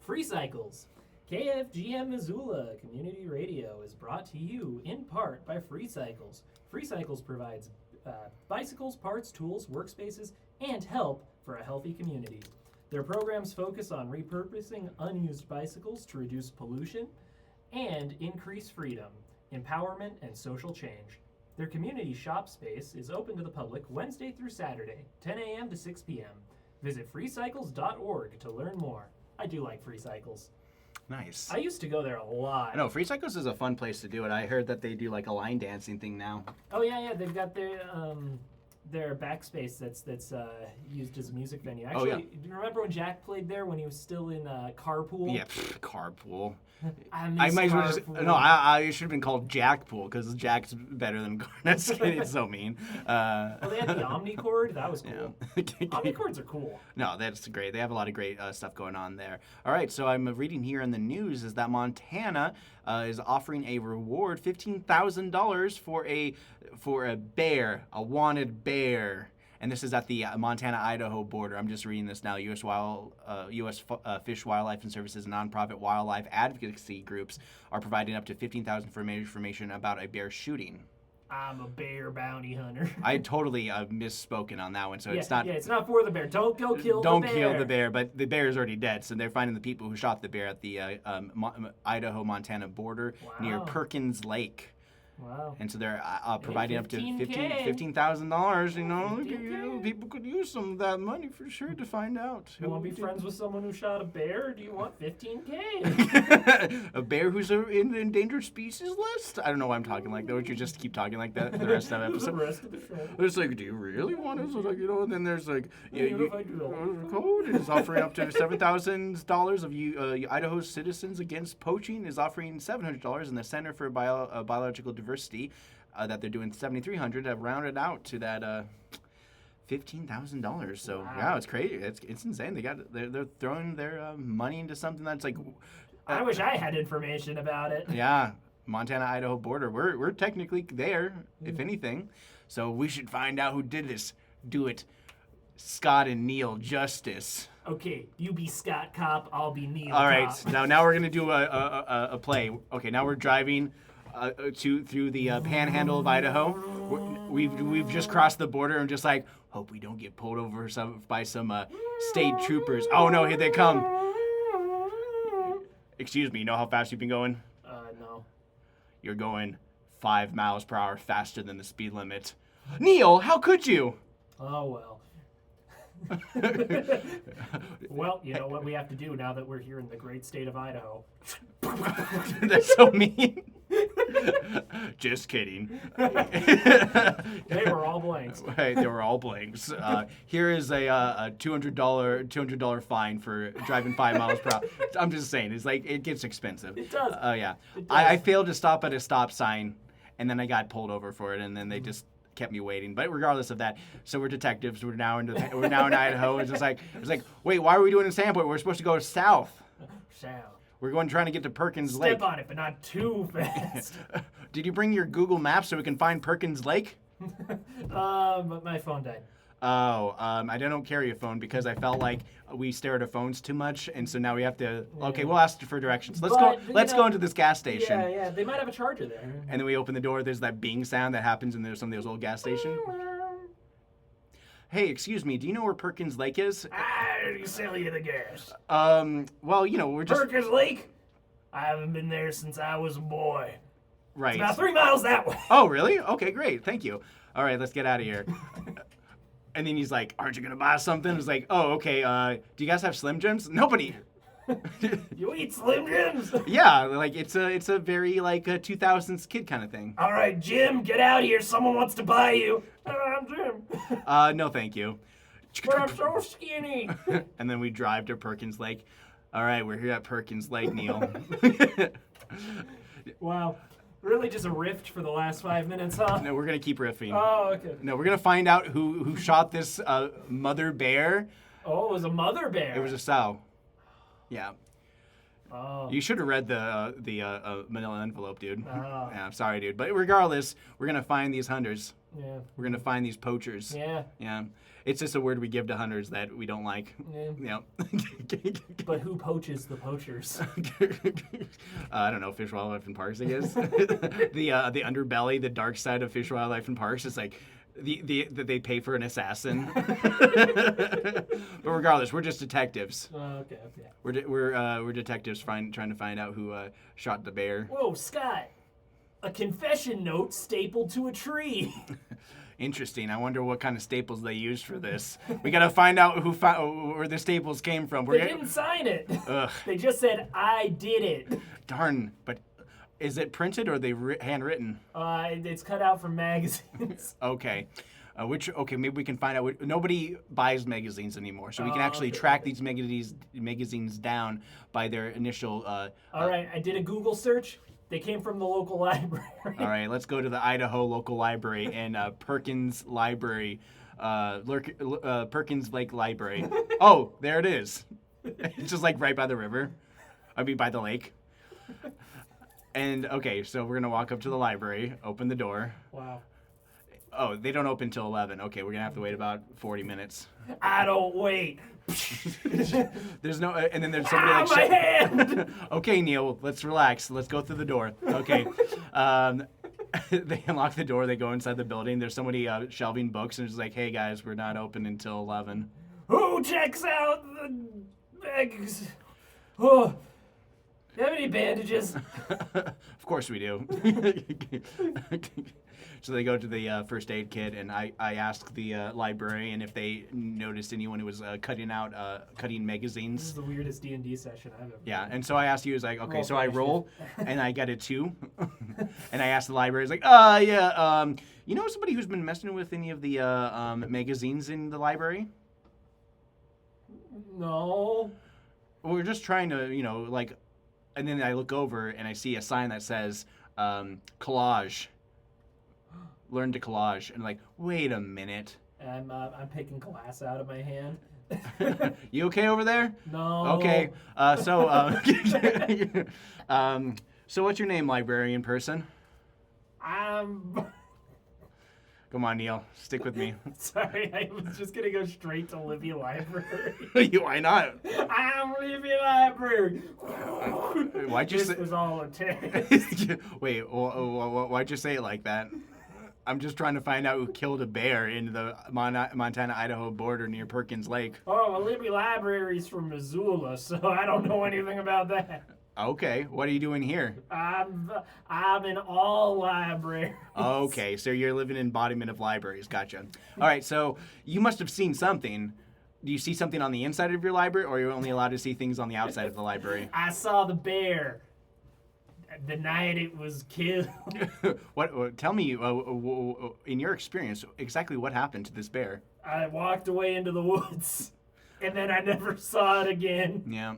Free Cycles. KFGM Missoula Community Radio is brought to you in part by Free Cycles. Free Cycles provides bicycles, parts, tools, workspaces, and help for a healthy community. Their programs focus on repurposing unused bicycles to reduce pollution and increase freedom, empowerment, and social change. Their community shop space is open to the public Wednesday through Saturday, 10 a.m. to 6 p.m. Visit freecycles.org to learn more. I do like Free Cycles. Nice. I used to go there a lot. I know, Free Cycles is a fun place to do it. I heard that they do like a line dancing thing now. Oh yeah, they've got their backspace that's used as a music venue. Actually, do you remember when Jack played there when he was still in Carpool? Yeah, I Carpool. miss might as well just Carpool. no. I should have been called Jackpool because Jack's better than Garnet's. It's so mean. Well, they had the Omnicord. That was cool. Yeah. Omnicords are cool. No, that's great. They have a lot of great stuff going on there. All right, so I'm reading here in the news is that Montana is offering a reward, $15,000 for a bear, a wanted bear. And this is at the Montana-Idaho border. I'm just reading this now. U.S. Fish, Wildlife, and Services nonprofit wildlife advocacy groups are providing up to $15,000 for information about a bear shooting. I'm a bear bounty hunter. I totally misspoken on that one, so it's not. Yeah, it's not for the bear. Don't go kill the bear. Don't kill the bear, but the bear is already dead, so they're finding the people who shot the bear at the Idaho-Montana border near Wow. Perkins Lake. Wow. And so they're providing up to $15K. $15,000. You know, look at you. People could use some of that money for sure to find out. You want to be friends with someone who shot a bear, or do you want $15K? A bear who's in the endangered species list? I don't know why I'm talking like that. Would you just keep talking like that for the rest of the episode? The rest of the show. It's like, do you really want to? So like, and then there's like, Unified code is offering up to $7,000 of Idaho citizens against poaching is offering $700, and the Center for Biological Diversity that they're doing $7,300 have rounded out to that $15,000. So wow, it's crazy. It's insane. They're throwing their money into something that's like. I wish I had information about it. Yeah, Montana-Idaho border. We're technically there, if anything. So we should find out who did this. Do it, Scott and Neil justice. Okay, you be Scott Cop, I'll be Neil All right, Cop. now we're gonna do a play. Okay, now we're driving through the panhandle of Idaho. We've just crossed the border and just like hope we don't get pulled over by some state troopers. Oh no, here they come. Excuse me, you know how fast you've been going? No. You're going 5 miles per hour faster than the speed limit. Neil, how could you? Oh, well. Well, you know what we have to do now that we're here in the great state of Idaho. That's so mean. Just kidding. They were all blanks. Hey, they were all blanks. Here is a $200 fine for driving 5 miles per hour. I'm just saying, it's like it gets expensive. It does. Oh yeah. It does. I failed to stop at a stop sign, and then I got pulled over for it, and then they just kept me waiting. But regardless of that, so we're detectives. We're now in Idaho. It's like wait, why are we doing in Sandport? We're supposed to go south. South. We're trying to get to Perkins Lake. Step on it, but not too fast. Did you bring your Google Maps so we can find Perkins Lake? But my phone died. Oh, I don't carry a phone because I felt like we stare at our phones too much, and so now we have to. Okay, we'll ask for directions. Let's go. But, you Let's know, go into this gas station. Yeah, they might have a charger there. And then we open the door. There's that bing sound that happens in some of those old gas stations. Hey, excuse me. Do you know where Perkins Lake is? I sell you the gas. Well, we're just Perkins Lake? I haven't been there since I was a boy. right. About 3 miles that way. Oh, really? Okay, great. Thank you. All right, let's get out of here. And then he's like, "Aren't you gonna buy something?" It's like, "Oh, okay. Do you guys have Slim Jims?" Nobody. You eat Slim Jims? Yeah, like it's a very like a 2000s kid kind of thing. All right, Jim, get out of here. Someone wants to buy you. I'm Jim. No, thank you. But I'm so skinny. And then we drive to Perkins Lake. All right, we're here at Perkins Lake, Neil. Wow. Really just a rift for the last 5 minutes, huh? No, we're gonna keep riffing. Oh, okay. No, we're gonna find out who shot this mother bear. Oh, it was a mother bear. It was a sow. Yeah. Oh. You should have read the manila envelope, dude. Oh. Yeah, I'm sorry, dude. But regardless, we're gonna find these hunters. Yeah. We're gonna find these poachers. Yeah. Yeah. It's just a word we give to hunters that we don't like. Yeah. Yeah. But who poaches the poachers? I don't know, Fish, Wildlife, and Parks, I guess. The underbelly, the dark side of Fish, Wildlife, and Parks is like that they pay for an assassin. But regardless, we're just detectives. Okay. We're detectives trying to find out who shot the bear. Whoa, Scott. A confession note stapled to a tree. Interesting. I wonder what kind of staples they used for this. We gotta find out where the staples came from. They didn't sign it. Ugh. They just said, I did it. Darn. But is it printed or are they handwritten? It's cut out from magazines. Okay. Maybe we can find out. Nobody buys magazines anymore, so we can actually track these magazines down by their initial. All right, I did a Google search. They came from the local library. All right, let's go to the Idaho local library and Perkins Library, Perkins Lake Library. Oh, there it is. It's just like right by the river. I mean, by the lake. And okay, so we're gonna walk up to the library, open the door. Wow. Oh, they don't open till 11. Okay, we're gonna have to wait about 40 minutes. I don't wait. There's no, and then there's somebody like. My hand! Okay, Neil, let's relax. Let's go through the door. Okay. They unlock the door. They go inside the building. There's somebody shelving books, and it's like, "Hey guys, we're not open until 11." Who checks out the bags? Oh, do you have any bandages? Of course we do. So they go to the first aid kit, and I asked the librarian if they noticed anyone who was cutting magazines. This is the weirdest D&D session I've ever. Yeah, and so I asked you, was like, okay, Roll so I for roll, and I got a 2, and I asked the librarian, like, yeah, you know somebody who's been messing with any of the magazines in the library? No. We're just trying to, like, and then I look over and I see a sign that says collage. Learn to collage, and like, wait a minute. I'm picking glass out of my hand. You okay over there? No. Okay. So what's your name, librarian person? I'm Come on, Neil. Stick with me. sorry. I was just gonna go straight to Libby Library. Why not? I'm Libby Library. Why'd you This say? was all a test. Wait. Why'd you say it like that? I'm just trying to find out who killed a bear in the Montana-Idaho border near Perkins Lake. Oh, well, Libby Library's from Missoula, so I don't know anything about that. Okay. What are you doing here? I'm in all libraries. Okay, so you're living embodiment of libraries. Gotcha. All right, so you must have seen something. Do you see something on the inside of your library, or you're only allowed to see things on the outside of the library? I saw the bear the night it was killed. Tell me, in your experience, exactly what happened to this bear? I walked away into the woods, and then I never saw it again. Yeah.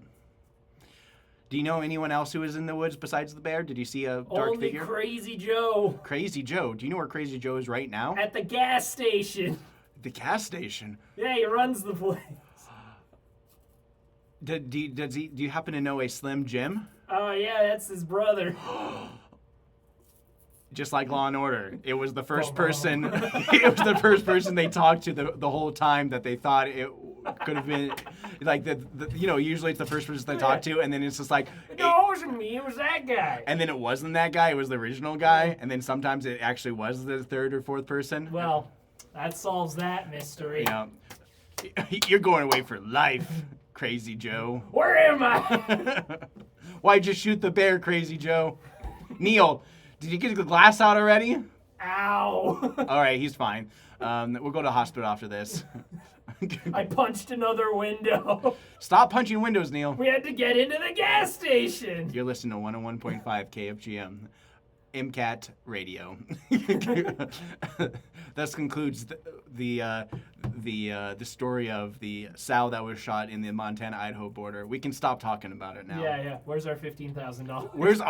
Do you know anyone else who was in the woods besides the bear? Did you see a dark Only figure? Crazy Joe. Crazy Joe. Do you know where Crazy Joe is right now? At the gas station. The gas station. Yeah, he runs the place. Do you happen to know a Slim Jim? Oh, yeah, that's his brother. Just like Law and Order, it was the first Bum, bum. person. It was the first person they talked to the whole time that they thought it could have been. Like usually it's the first person they talk to, and then it's just like. No, it wasn't me. It was that guy. And then it wasn't that guy. It was the original guy. And then sometimes it actually was the third or fourth person. Well, that solves that mystery. Yeah. You're going away for life, Crazy Joe. Where am I? Why'd you shoot the bear, Crazy Joe? Neil, did you get the glass out already? Ow. All right, he's fine. We'll go to the hospital after this. I punched another window. Stop punching windows, Neil. We had to get into the gas station. You're listening to 101.5 KFGM. MCAT radio. Thus concludes the story of the sow that was shot in the Montana-Idaho border. We can stop talking about it now. Yeah. Where's our $15,000? Where is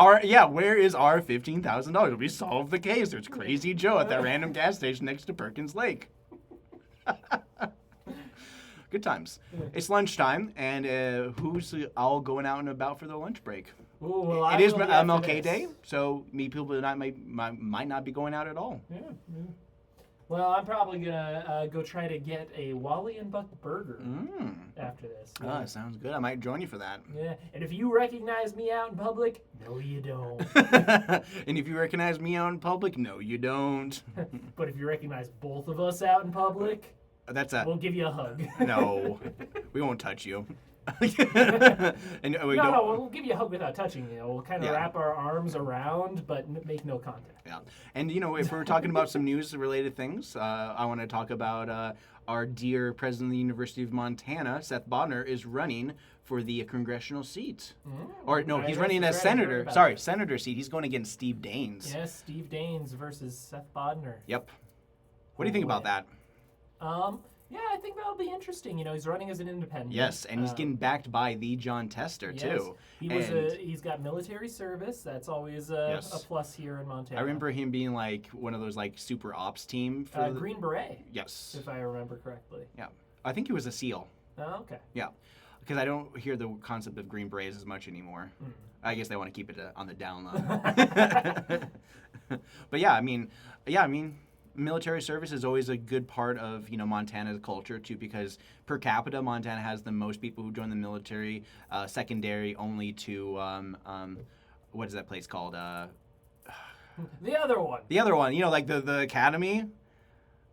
our $15,000? We solved the case. There's Crazy Joe at that random gas station next to Perkins Lake. Good times. Yeah. It's lunchtime, and who's all going out and about for the lunch break? Ooh, well, It is will be after MLK this. Day, so people might not be going out at all. Yeah. Well, I'm probably gonna go try to get a Wally and Buck burger after this. Ah, sounds good. I might join you for that. Yeah, and if you recognize me out in public, no, you don't. And if you recognize me out in public, no, you don't. But if you recognize both of us out in public, That's we'll give you a hug. no. We won't touch you. And we don't. No, we'll give you a hug without touching you. We'll kind of Yeah. wrap our arms around, but make no contact. Yeah, and if we're talking about some news-related things, I want to talk about our dear president of the University of Montana, Seth Bodner, is running for the congressional seat. Or no, he's running as senator. Sorry, senator seat. He's going against Steve Daines. Yes, Steve Daines versus Seth Bodner. Yep. What do you think about that? Yeah, I think that'll be interesting. He's running as an independent. Yes, and he's getting backed by the John Tester too. He's got military service. That's always a plus here in Montana. I remember him being like one of those like super ops team for Green Beret. Yes. If I remember correctly. Yeah, I think he was a SEAL. Oh, okay. Yeah, because I don't hear the concept of Green Berets as much anymore. I guess they want to keep it on the down low. But yeah, I mean, military service is always a good part of Montana's culture too, because per capita Montana has the most people who join the military, secondary only to what is that place called? The other one. The other one, like the academy,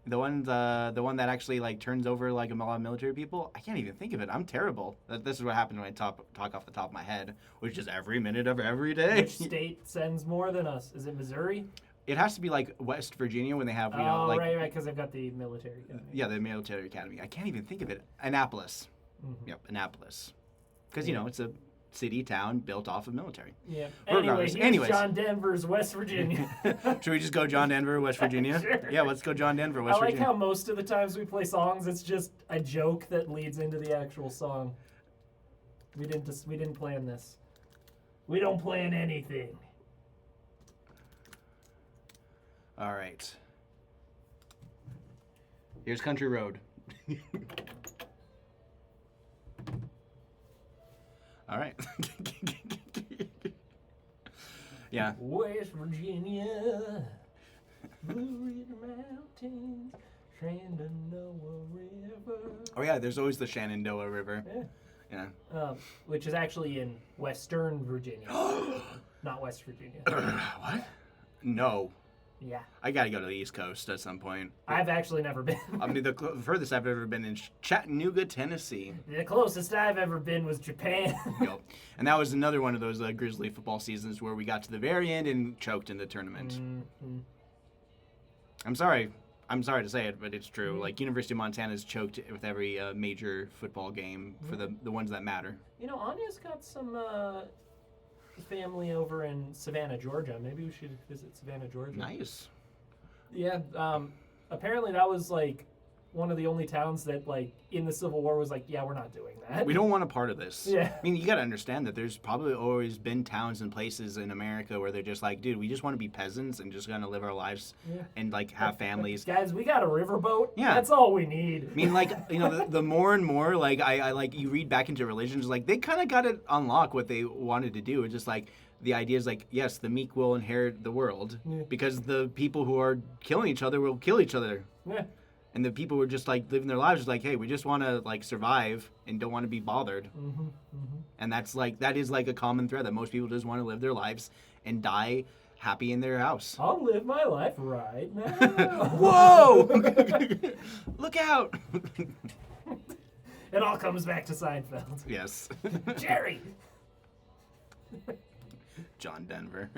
the one that actually like turns over like a lot of military people. I can't even think of it. I'm terrible. This is what happens when I talk off the top of my head, which is every minute of every day. Which state sends more than us? Is it Missouri? It has to be like West Virginia when they have right, because they've got the military academy. Yeah, the military academy. I can't even think of it. Annapolis. Yep, Annapolis. Because it's a city town built off of military. Yeah. Regardless. Anyways, John Denver's West Virginia. Should we just go John Denver, West Virginia? Sure. Yeah, let's go John Denver, West Virginia. I like how most of the times we play songs, it's just a joke that leads into the actual song. We didn't plan this. We don't plan anything. All right. Here's Country Road. All right. Yeah. West Virginia, Blue Ridge Mountains, Shenandoah River. Oh yeah, there's always the Shenandoah River. Yeah. Yeah. Which is actually in Western Virginia, not West Virginia. What? No. Yeah. I gotta go to the East Coast at some point. I've actually never been. I mean, the furthest I've ever been in Chattanooga, Tennessee. The closest I've ever been was Japan. Yep. And that was another one of those Grizzly football seasons where we got to the very end and choked in the tournament. Mm-hmm. I'm sorry to say it, but it's true. Like, University of Montana's choked with every major football game for the ones that matter. Anya's got some family over in Savannah, Georgia. Maybe we should visit Savannah, Georgia. Nice. Yeah. Apparently that was like one of the only towns that, like, in the Civil War was like, yeah, we're not doing that. We don't want a part of this. Yeah. I mean, you got to understand that there's probably always been towns and places in America where they're just like, dude, we just want to be peasants and just gonna live our lives and like have families. Guys, we got a riverboat. Yeah. That's all we need. I mean, like, you know, the more and more, like, I like, you read back into religions, like, they kind of got to unlock what they wanted to do. It's just like, the idea is like, yes, the meek will inherit the world because the people who are killing each other will kill each other. Yeah. And the people who are just like living their lives is like, hey, we just want to like survive and don't want to be bothered. And that is like a common thread that most people just want to live their lives and die happy in their house. I'll live my life right now. Whoa! Look out! It all comes back to Seinfeld. Yes. Jerry! John Denver.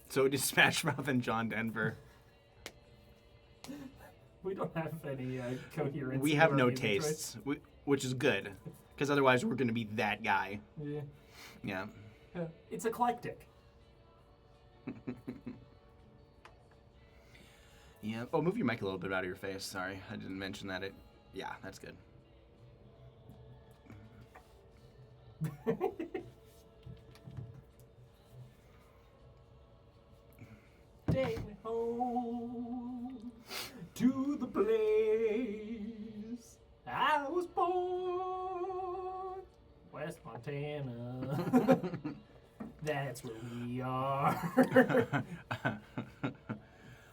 So it is Smash Mouth and John Denver. We don't have any coherence. We in have our no naming choice. tastes, which is good, because otherwise we're going to be that guy. Yeah. Yeah. It's eclectic. Yeah. Oh, move your mic a little bit out of your face. Sorry, I didn't mention that. Yeah, that's good. Take me home to the place I was born, West Montana. That's where we are.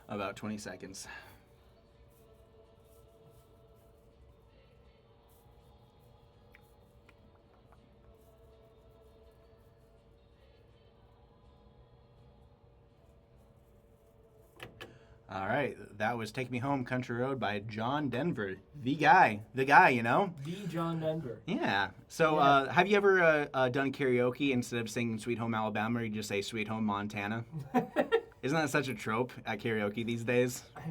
About 20 seconds. All right, that was Take Me Home Country Road by John Denver. The guy, you know? The John Denver. Yeah. So Yeah. Have you ever done karaoke instead of singing Sweet Home Alabama, you just say Sweet Home Montana? Isn't that such a trope at karaoke these days? I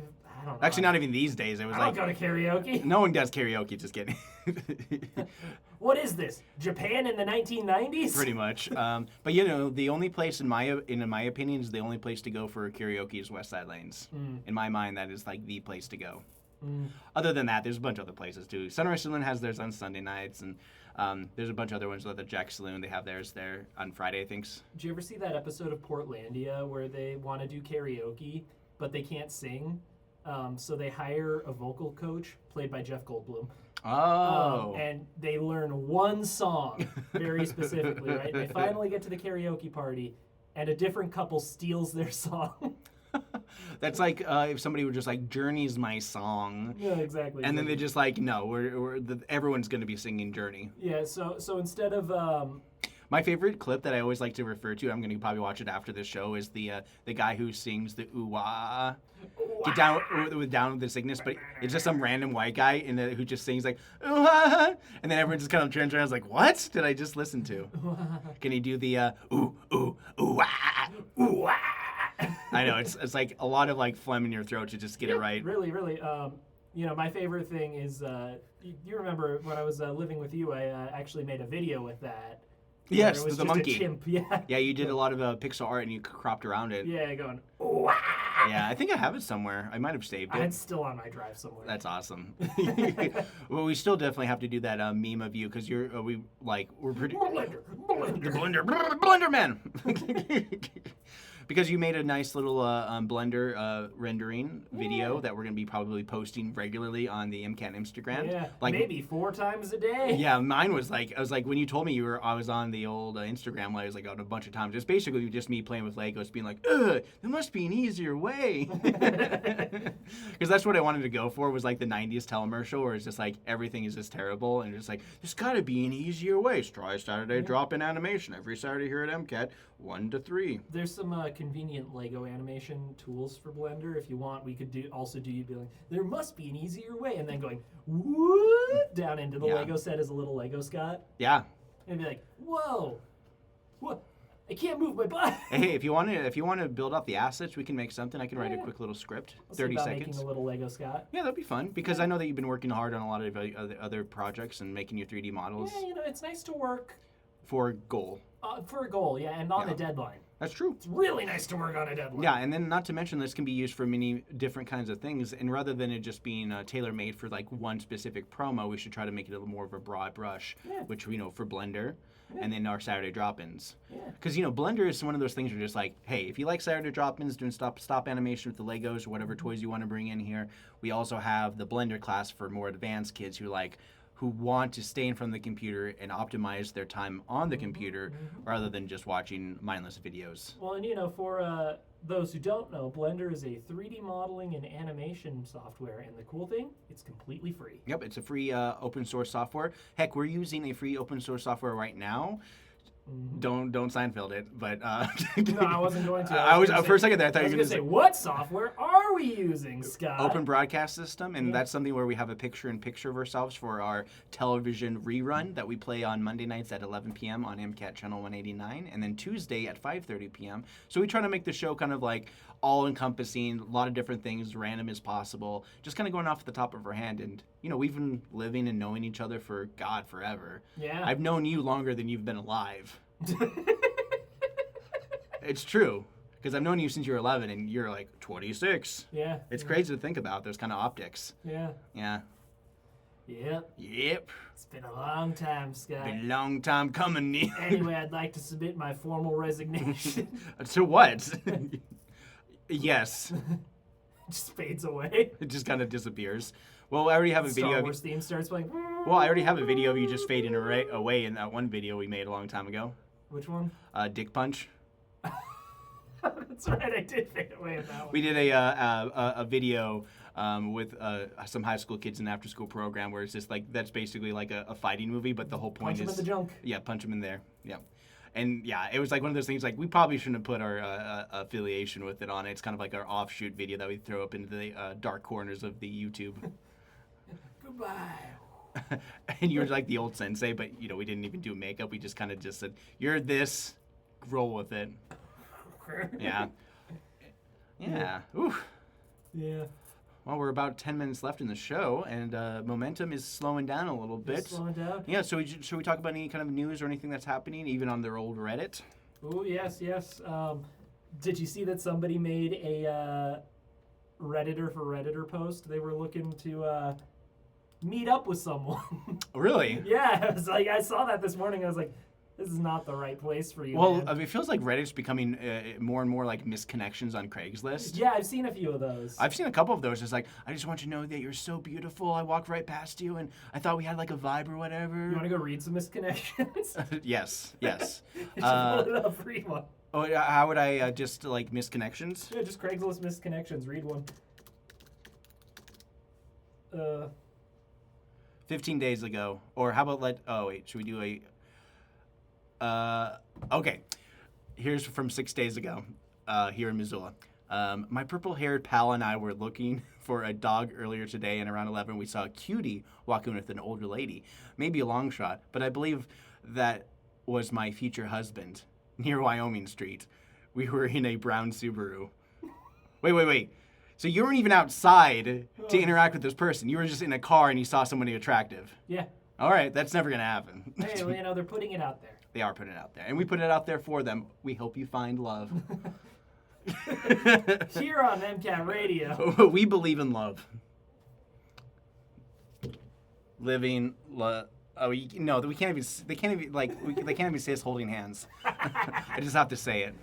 don't know. Actually, not even these days. It was I like, don't go to karaoke. no one does karaoke, just kidding. What is this? Japan in the 1990s? Pretty much. But you know, the only place in my opinion is the only place to go for karaoke is West Side Lanes. In my mind, that is like the place to go. Other than that, there's a bunch of other places too. Sunrise Saloon has theirs on Sunday nights, and there's a bunch of other ones. Like the Jack Saloon, they have theirs there on Friday, I think. Did you ever see that episode of Portlandia where they want to do karaoke, but they can't sing? So they hire a vocal coach played by Jeff Goldblum. Oh. And they learn one song very specifically, right? They finally get to the karaoke party, and a different couple steals their song. That's like if somebody were just like, Journey's my song. Yeah, exactly. And then they just like, no, everyone's going to be singing Journey. Yeah, so instead of... My favorite clip that I always like to refer to, I'm going to probably watch it after the show, is the guy who sings the ooh-wah. Get down with the sickness, but it's just some random white guy who just sings like ooh-wah, and then everyone just kind of turns around and is like, what did I just listen to? Can he do the ooh, ooh, ooh-wah, ooh-wah? I know, it's like a lot of like phlegm in your throat to just get it right. Really. You know, my favorite thing is, you remember when I was living with you, I actually made a video with that. Yes, it was the just monkey. A chimp. Yeah. Yeah, you did a lot of pixel art and you cropped around it. Yeah, going. Yeah, I think I have it somewhere. I might have saved it. It's still on my drive somewhere. That's awesome. Well, we still definitely have to do that meme of you because we're pretty Blender man. Because you made a nice little Blender rendering video that we're gonna be probably posting regularly on the MCAT Instagram. Yeah, like, maybe 4 times a day. Yeah, mine was like, I was like, when you told me I was on the old Instagram, I was like, out a bunch of times. It's basically just me playing with Legos, being like, ugh, there must be an easier way. Because that's what I wanted to go for, was like the 90s telemercial, where it's just like, everything is just terrible, and it's like, there's gotta be an easier way. Try Saturday drop-in animation every Saturday here at MCAT, 1 to 3. There's some convenient Lego animation tools for Blender. If you want, we could also do you be like, there must be an easier way, and then going whoop down into the Lego set as a little Lego Scott. Yeah. And be like, whoa, what? I can't move my butt. Hey, if you want to build up the assets, we can make something. I can write a quick little script, Let's 30 see about seconds. making a little Lego Scott. Yeah, that'd be fun, because I know that you've been working hard on a lot of other projects and making your 3D models Yeah, you know, it's nice to work for a goal. for a goal, yeah, and on a deadline. That's true. It's really nice to work on a deadline. Yeah, and then not to mention this can be used for many different kinds of things. And rather than it just being tailor-made for like one specific promo, we should try to make it a little more of a broad brush, which, for Blender, and then our Saturday drop-ins. Because, Blender is one of those things where just like, hey, if you like Saturday drop-ins, doing stop animation with the Legos or whatever toys you want to bring in here, we also have the Blender class for more advanced kids who want to stay in front of the computer and optimize their time on the computer rather than just watching mindless videos. Well, and for those who don't know, Blender is a 3D modeling and animation software, and the cool thing, it's completely free. Yep, it's a free open source software. Heck, we're using a free open source software right now. Don't Seinfeld it, but No, I wasn't going to. I was for a second there. I thought you were going to say, what software are we using, Scott? Open Broadcast System, and that's something where we have a picture-in-picture of ourselves for our television rerun that we play on Monday nights at 11 p.m. on MCAT channel 189, and then Tuesday at 5:30 p.m. So we try to make the show kind of like all-encompassing, a lot of different things, random as possible, just kind of going off the top of our hand. And we've been living and knowing each other for God forever. Yeah. I've known you longer than you've been alive. It's true, because I've known you since you were 11 and you're like 26. Yeah. It's crazy to think about those kind of optics. Yeah. Yeah. Yep. It's been a long time, Scott. Been a long time coming, Neil. Anyway, I'd like to submit my formal resignation. To what? Yes. Just fades away. It just kind of disappears. Well, I already have a video Star of Wars theme starts playing. Well, I already have a video of you just fading away in that one video we made a long time ago. Which one? Dick Punch. That's right, I did fade away in that one. We did a video with some high school kids in an after-school program where it's just like, that's basically like a fighting movie, but the whole point Punch him is... in the junk. Yeah, punch him in there. Yeah. And yeah, it was like one of those things like we probably shouldn't have put our affiliation with it on it. It's kind of like our offshoot video that we throw up into the dark corners of the YouTube. Goodbye. And you were like the old sensei, but we didn't even do makeup. We just kind of just said, "You're this, roll with it." Yeah. Yeah. Ooh. Yeah. Well, we're about 10 minutes left in the show, and momentum is slowing down a little bit. Slowing down. Yeah. So should we talk about any kind of news or anything that's happening, even on their old Reddit? Oh yes. Did you see that somebody made a Redditor for Redditor post? They were looking to meet up with someone. Really? Yeah, it was like I saw that this morning. I was like, this is not the right place for you. Well, man. I mean, it feels like Reddit's becoming more and more like misconnections on Craigslist. Yeah, I've seen a few of those. I've seen a couple of those. It's like, I just want you to know that you're so beautiful. I walked right past you, and I thought we had like a vibe or whatever. You want to go read some misconnections? Yes. Just pull it up, read one. Oh, how would I just like misconnections? Yeah, just Craigslist misconnections. Read one. 15 days ago, or how about should we do okay. Here's from 6 days ago, here in Missoula. My purple-haired pal and I were looking for a dog earlier today, and around 11 we saw a cutie walking with an older lady. Maybe a long shot, but I believe that was my future husband, near Wyoming Street. We were in a brown Subaru. Wait. So you weren't even outside to interact with this person. You were just in a car and you saw somebody attractive. Yeah. All right, that's never going to happen. Hey, well, they're putting it out there. They are putting it out there. And we put it out there for them. We hope you find love. Here on MCAT Radio. We believe in love. Living love. Oh, no, we can't even. They can't even say us holding hands. I just have to say it.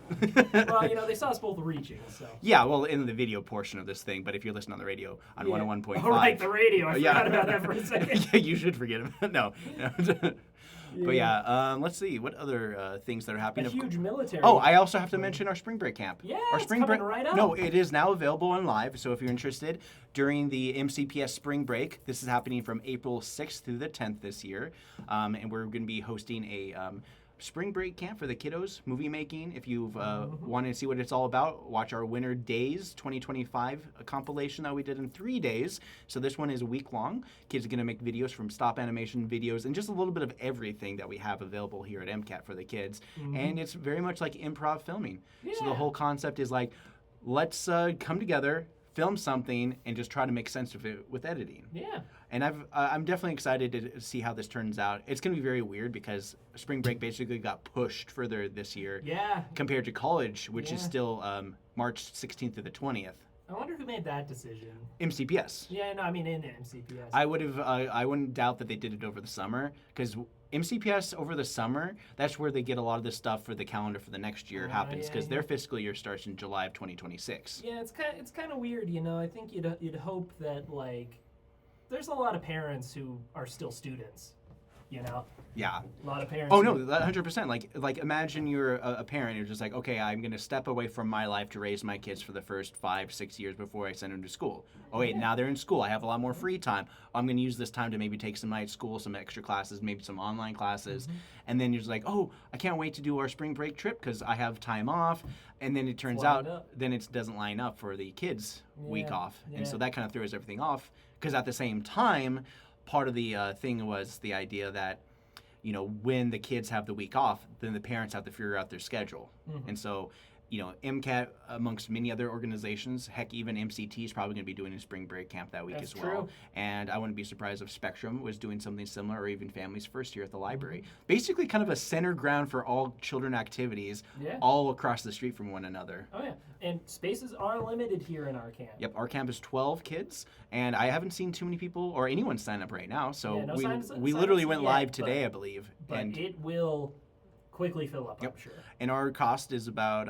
Well, they saw us both reaching, so. Yeah, well, in the video portion of this thing, but if you're listening on the radio on 101.5. Oh, right, the radio. I forgot about that for a second. Yeah, you should forget him. No. But yeah, let's see what other things that are happening. A huge military. Oh, I also have to mention our spring break camp. Yeah, our it's spring coming break. right up. No, it is now available on live. So if you're interested, during the MCPS spring break, this is happening from April 6th through the 10th this year, and we're going to be hosting a spring break camp for the kiddos, movie making. If you've wanted to see what it's all about, watch our Winter Days 2025 compilation that we did in 3 days. So this one is a week long. Kids are going to make videos from stop animation videos and just a little bit of everything that we have available here at MCAT for the kids. And it's very much like improv filming. Yeah. So the whole concept is like, let's come together, film something and just try to make sense of it with editing. Yeah. And I'm definitely excited to see how this turns out. It's going to be very weird because spring break basically got pushed further this year Yeah. compared to college, which is Yeah. still March 16th to the 20th. I wonder who made that decision. MCPS. Yeah, no, I mean in MCPS. I wouldn't doubt that they did it over the summer because MCPS over the summer, that's where they get a lot of the stuff for the calendar for the next year happens yeah, because yeah. their fiscal year starts in July of 2026. Yeah, it's kind of weird, you know. I think you'd hope that like there's a lot of parents who are still students, you know. Yeah. A lot of parents. Oh who- no, 100%. Like imagine you're a parent. You're just like, okay, I'm gonna step away from my life to raise my kids for the first 5-6 years before I send them to school. Oh wait, now they're in school. I have a lot more free time. I'm gonna use this time to maybe take some night school, some extra classes, maybe some online classes, and then you're just like, oh, I can't wait to do our spring break trip because I have time off. And then it turns lined out, up. then it doesn't line up for the kids' week Yeah, off, and so yeah. that kind of throws everything off. Because at the same time, part of the thing was the idea that, you know, when the kids have the week off, then the parents have to figure out their schedule. And so, you know, MCAT, amongst many other organizations, heck, even MCT is probably going to be doing a spring break camp that week That's as well. true. And I wouldn't be surprised if Spectrum was doing something similar, or even Families First here at the library. Basically, kind of a center ground for all children activities, Yeah. all across the street from one another. Oh yeah, and spaces are limited here in our camp. Yep, our camp is 12 kids, and I haven't seen too many people or anyone sign up right now. So Yeah, no we signs- we sign-ups literally went yet, live today, but- I believe. But And it will quickly fill up, Yep. I'm sure. and our cost is about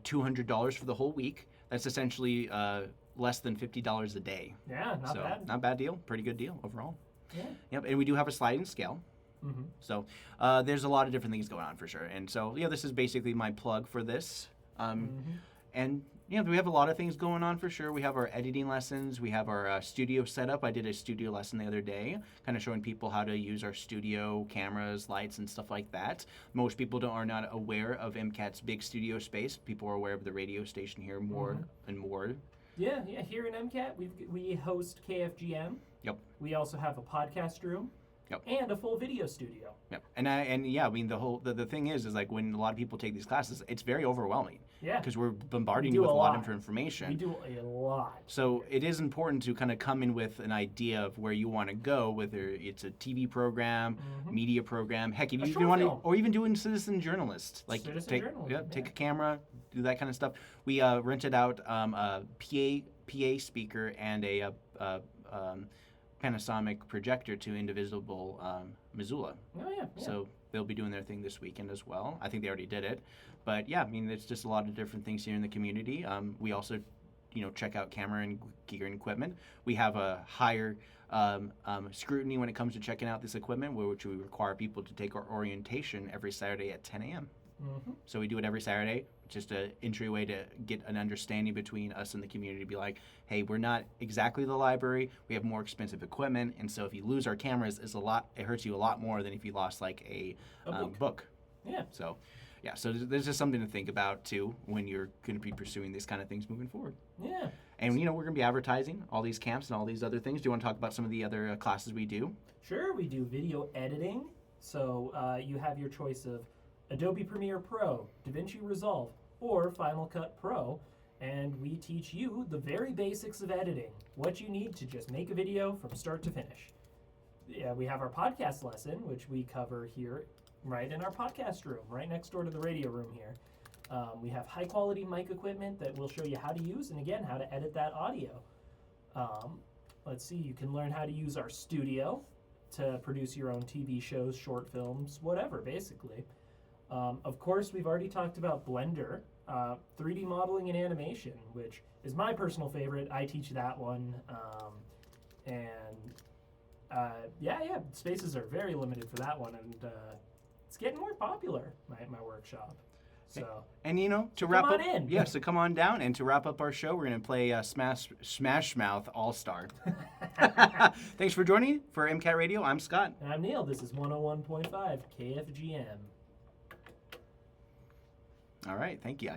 $200 for the whole week. That's essentially less than $50 a day. Yeah, not so bad. not a bad deal. Pretty good deal overall. Yeah. Yep, and we do have a sliding scale. Mm-hmm. So there's a lot of different things going on for sure. And so yeah, this is basically my plug for this. And yeah, we have a lot of things going on for sure. We have our editing lessons. We have our studio setup. I did a studio lesson the other day, kind of showing people how to use our studio cameras, lights, and stuff like that. Most people are not aware of MCAT's big studio space. People are aware of the radio station here more and more. Yeah. Here in MCAT, we host KFGM. Yep. We also have a podcast room. Yep. And a full video studio. Yep. And yeah, I mean the thing is like when a lot of people take these classes, it's very overwhelming. Yeah. Because we're bombarding We you do with a a lot lot. of information. We do a lot. So it is important to kind of come in with an idea of where you want to go, whether it's a TV program, media program, heck, if A you short want to, film. or even doing citizen journalist, like Citizen take journalism, take yeah. a camera, do that kind of stuff. We rented out a PA speaker and a Panasonic projector to Indivisible Missoula. Oh yeah. So they'll be doing their thing this weekend as well. I think they already did it. But yeah, I mean, it's just a lot of different things here in the community. We also, check out camera and gear and equipment. We have a higher scrutiny when it comes to checking out this equipment, which we require people to take our orientation every Saturday at 10 a.m. So we do it every Saturday, just an entryway to get an understanding between us and the community to be like, hey, we're not exactly the library. We have more expensive equipment. And so if you lose our cameras, it hurts you a lot more than if you lost like a book. Yeah. So, yeah, so there's just something to think about too when you're going to be pursuing these kind of things moving forward. Yeah. And, we're going to be advertising all these camps and all these other things. Do you want to talk about some of the other classes we do? Sure, we do video editing. So you have your choice of Adobe Premiere Pro, DaVinci Resolve, or Final Cut Pro. And we teach you the very basics of editing, what you need to just make a video from start to finish. Yeah, we have our podcast lesson, which we cover here right in our podcast room, right next door to the radio room here. We have high quality mic equipment that will show you how to use and again, how to edit that audio. Let's see, you can learn how to use our studio to produce your own TV shows, short films, whatever, basically. Of course, we've already talked about Blender, 3D modeling and animation, which is my personal favorite. I teach that one. Yeah, spaces are very limited for that one, and it's getting more popular, my workshop. So, And to wrap come up, on in. yeah, so come on down. And to wrap up our show, we're going to play Smash Mouth All Star. Thanks for joining for MCAT Radio. I'm Scott. And I'm Neil. This is 101.5 KFGM. All right, thank you.